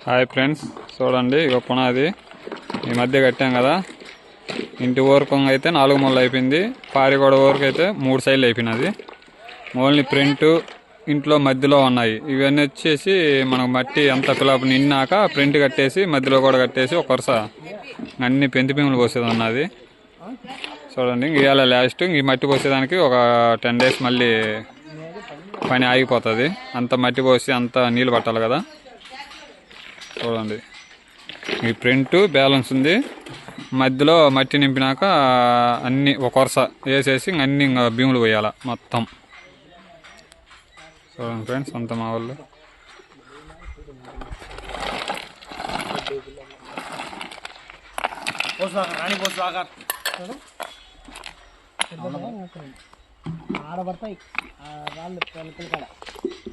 Hi friends, చూడండి ఇక పునాది ఈ మధ్య కట్టాం కదా. ఇంటి వరకు అయితే 4 మూలలు అయిపోయింది. పారిగోడ వరకు అయితే 3 సైడ్లు అయిపోయినది. ఓన్లీ ప్రింట్ ఇంట్లో మధ్యలో ఉన్నాయి. ఇవన్నీ వచ్చేసి మనకు మట్టి అంతా పిలపు నిన్నాక ప్రింట్ కట్టేసి మధ్యలో కూడా కట్టేసి ఒక వరుస అన్ని పెంతి భీములు పోసేది ఉన్నది. చూడండి ఇవాళ లాస్ట్. ఈ మట్టి పోసేదానికి ఒక 10 days మళ్ళీ పని ఆగిపోతుంది. అంత మట్టి పోసి అంత నీళ్ళు పట్టాలి కదా. చూడండి ఈ ప్రింట్ బ్యాలెన్స్ ఉంది. మధ్యలో మట్టి నింపినాక అన్నీ ఒక వరుస వేసేసి అన్నీ ఇంకా భీములు పోయాల మొత్తం. చూడండి ఫ్రెండ్స్, అంత మా వాళ్ళు ఆడబడతాయి వాళ్ళు పిల్లకాడ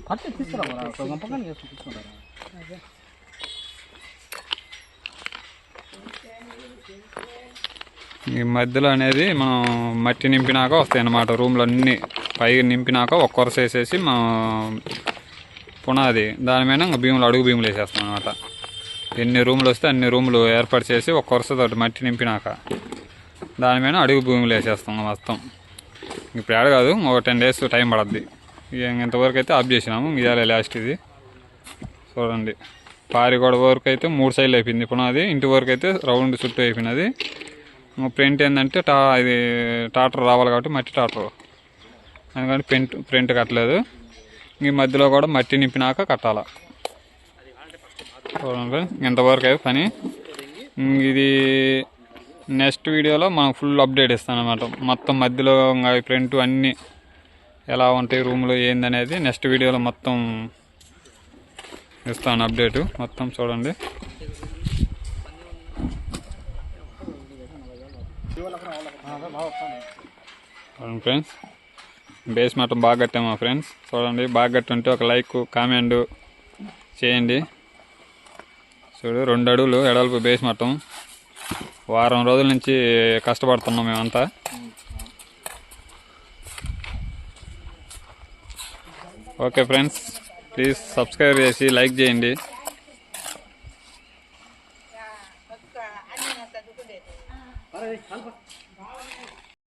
కట్టి తీసుకురా గంపకాన్ని చేసుకుని తీసుకుంటారు. ఈ మధ్యలో అనేది మనం మట్టి నింపినాక వస్తాయి అన్నమాట. రూమ్లు అన్నీ పైకి నింపినాక ఒక్క వరుస వేసేసి మనం పునాది దాని మీద ఇంకా భీములు అడుగు భీములు వేసేస్తాం అనమాట. ఎన్ని రూములు వస్తే అన్ని రూములు ఏర్పాటు చేసి ఒక్క వరుసతో మట్టి నింపినాక దాని మీద అడుగు భూములు వేసేస్తాం మొత్తం. ఇప్పుడు ఏడ కాదు, ఒక 10 days టైం పడుద్ది. ఇంతవరకు అయితే ఆఫ్ చేసినాము. ఇవాళ లాస్ట్ ఇది. చూడండి పారిగోడ వరకు అయితే 3 సైడ్లు అయిపోయింది పునాది. ఇంటి వరకు అయితే రౌండ్ చుట్టూ అయిపోయినది. ప్రింట్ ఏంటంటే ఇది టాటర్ రావాలి కాబట్టి మట్టి టాటర్, అందుకని ప్రింట్ కట్టలేదు. ఈ మధ్యలో కూడా మట్టి నింపినాక కట్టాల. చూడండి ఇంతవరకు అయితే పని. ఇది నెక్స్ట్ వీడియోలో మనం ఫుల్ అప్డేట్ ఇస్తాను అన్నమాట. మొత్తం మధ్యలో ప్రింట్ అన్నీ ఎలా ఉంటాయి, రూమ్లో ఏందనేది నెక్స్ట్ వీడియోలో మొత్తం ఇస్తాను అప్డేటు మొత్తం. చూడండి ఫ్రెండ్స్, బేస్ మటం బాగా కట్టామా ఫ్రెండ్స్. చూడండి బాగా కట్టుంటే ఒక లైక్ కామెంట్ చేయండి. చూడు 2 అడుగులు ఎడల్పు బేస్ మట్టం. వారం రోజుల నుంచి కష్టపడుతున్నాం మేమంతా. ఓకే ఫ్రెండ్స్, ప్లీజ్ సబ్స్క్రైబ్ చేసి లైక్ చేయండి. అరే